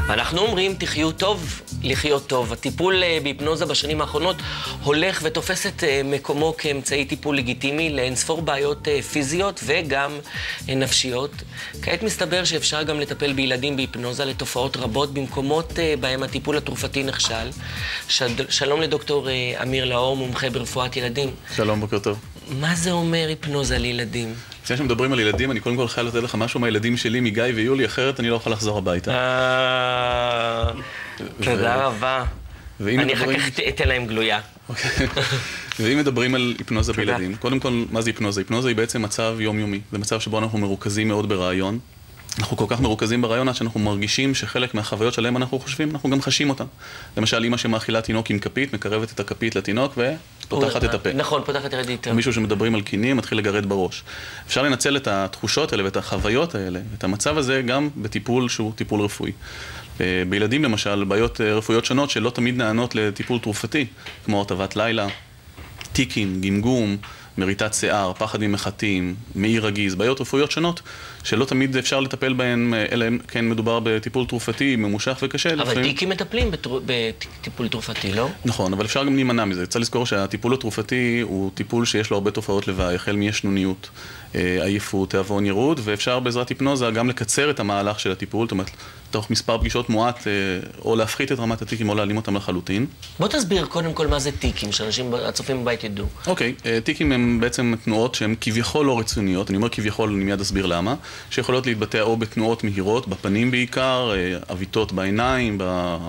אנחנו אומרים, תחיו טוב, לחיות טוב. הטיפול בהיפנוזה בשנים האחרונות הולך ותופס את מקומו כאמצעי טיפול לגיטימי לאינספור בעיות פיזיות וגם נפשיות. כעת מסתבר שאפשר גם לטפל בילדים בהיפנוזה לתופעות רבות במקומות בהם הטיפול התרופתי נכשל. שלום לדוקטור אמיר לאור, מומחה ברפואת ילדים. שלום, בוקר טוב. מה זה אומר היפנוזה לילדים? לפני שמדברים על ילדים, אני קודם כל חייב לתת לך משהו מהילדים שלי, מגיא ויולי, אחרת אני לא יכול לחזור הביתה. תודה רבה. אני אחר כך אתן להם גלויה. ואם מדברים על היפנוזה בילדים, קודם כל, מה זה היפנוזה? היפנוזה היא בעצם מצב יומיומי. זה מצב שבו אנחנו מרוכזים מאוד ברעיון. אנחנו כל כך מרוכזים ברעיון עד שאנחנו מרגישים שחלק מהחוויות שלהם אנחנו חושבים, אנחנו גם חשים אותם. למשל, אמא שמאכילה תינוק עם כפית, מקרבת את הכפית לתינוק ופותחת את הפה. נכון, פותחת את הרדיטה. מישהו שמדברים על קינים מתחיל לגרד בראש. אפשר לנצל את התחושות האלה ואת החוויות האלה, את המצב הזה גם בטיפול שהוא טיפול רפואי. בילדים למשל, בעיות רפואיות שונות שלא תמיד נענות לטיפול תרופתי, כמו הרטבת לילה, טיקים, גמגום, מריטת שיער, פחד ממחטים, מעי רגיז, בעיות רפואיות שונות שלא תמיד אפשר לטפל בהן, אלא כן מדובר בטיפול תרופתי, ממושך וקשה. אבל טיקים מטפלים בטיפול תרופתי, לא? נכון, אבל אפשר גם להימנע מזה. צריך לזכור שהטיפול התרופתי הוא טיפול שיש לו הרבה תופעות לוואי, החל מישנוניות, עייפות, תיאבון ירוד, ואפשר בעזרת היפנוזה גם לקצר את המהלך של הטיפול, זאת אומרת, תוך מספר פגישות מועט, או להפחית את רמת הטיקים או להעלים אותם לחלוטין. בוא תסביר קודם כל מה זה טיקים, שאנשים הצופים בבית ידעו. אוקיי, טיקים הם בעצם תנועות שהן כביכול לא רצוניות, אני אומר כביכול, אני מיד אסביר למה, שיכולות להתבטא או בתנועות מהירות, בפנים בעיקר, אביטות בעיניים,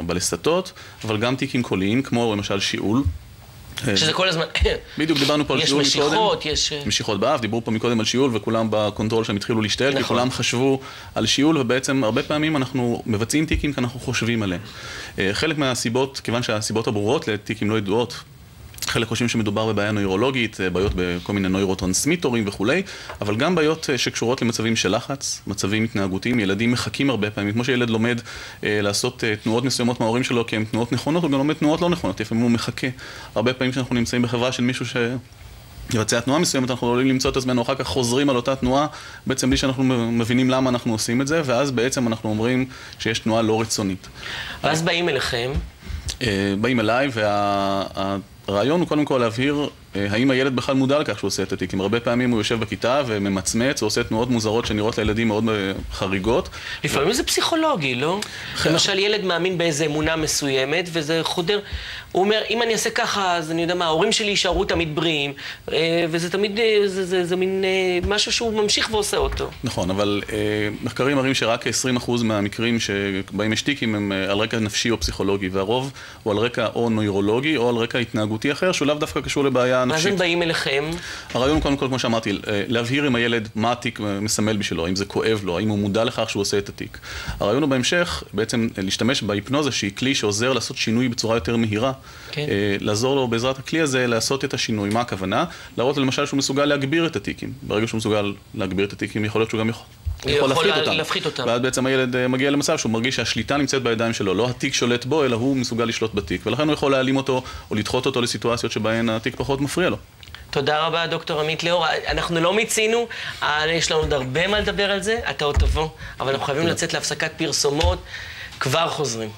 בלסתות, אבל גם טיקים קוליים, כמו למשל שיעול. שזה כל הזמן... בדיוק, דיברנו פה על שיעול מקודם. יש משיכות, יש... משיכות באף, דיברו פה מקודם על שיעול, וכולם בקונטרול שהם התחילו להשתעל, כי כולם חשבו על שיעול, ובעצם הרבה פעמים אנחנו מבצעים טיקים כי אנחנו חושבים עליהם. חלק מהסיבות, כיוון שהסיבות הברורות לטיקים לא ידועות, חלק חושבים שמדובר בבעיה נוירולוגית, בעיות בכל מיני נוירוטרנסמיטורים וכולי, אבל גם בעיות שקשורות למצבים של לחץ, מצבים התנהגותיים. ילדים מחכים הרבה פעמים, כמו שילד לומד לעשות תנועות מסוימות מההורים שלו, כי הן תנועות נכונות, הוא גם לומד תנועות לא נכונות, לפעמים הוא מחכה. הרבה פעמים שאנחנו נמצאים בחברה של מישהו יבצע תנועה מסוימת, אנחנו עולים למצוא את עצמנו, אחר כך חוזרים על אותה תנועה, בעצם בלי שאנחנו מבינים למה אנחנו עושים את זה, ואז בעצם אנחנו אומרים שיש תנועה לא רצונית. ואז באים אליכם? באים אליי, הרעיון הוא קודם כל להבהיר האם הילד בכלל מודע לכך שהוא עושה את הטיקים. הרבה פעמים הוא יושב בכיתה וממצמץ, הוא עושה תנועות מוזרות שנראות לילדים מאוד חריגות. לפעמים זה פסיכולוגי, לא? למשל ילד מאמין באיזו אמונה מסוימת וזה חודר. הוא אומר, אם אני אעשה ככה, אז אני יודע מה, ההורים שלי יישארו תמיד בריאים, וזה תמיד, זה מין משהו שהוא ממשיך ועושה אותו. נכון, אבל מחקרים מראים שרק 20% מהמקרים שבהם יש טיקים הם על רקע נפשי או פסיכולוגי, והרוב הוא על רקע או נוירולוגי או על רקע התנהגותי אחר, שהוא לאו דווקא קשור לבעיה נפשית. מה זה באים אליכם? הרעיון הוא קודם כל, כמו שאמרתי, להבהיר עם הילד מה הטיק מסמל בשבילו, האם זה כואב לו, האם הוא מודע לכך שהוא עושה את הטיק. הרעיון הוא בהמשך, בעצם להשתמש בהיפנוזה, שהיא כלי שעוזר לעשות שינוי בצורה יותר מהירה, לעזור לו בעזרת הכלי הזה לעשות את השינוי. מה הכוונה? להראות למשל שהוא מסוגל להגביר את הטיקים. ברגע שהוא מסוגל להגביר את הטיקים, יכול להיות שהוא גם יכול להפחית אותם. ואז בעצם הילד מגיע למצב שהוא מרגיש שהשליטה נמצאת בידיים שלו, לא הטיק שולט בו, אלא הוא מסוגל לשלוט בטיק. ולכן הוא יכול להעלים אותו או לדחות אותו לסיטואציות שבהן הטיק פחות מפריע לו. תודה רבה, דוקטור עמית לאור. אנחנו לא מיצינו, יש לנו עוד הרבה מה לדבר על זה, אתה עוד תבוא, אבל אנחנו חייבים לצאת להפסקת פרסומות, כבר חוזרים.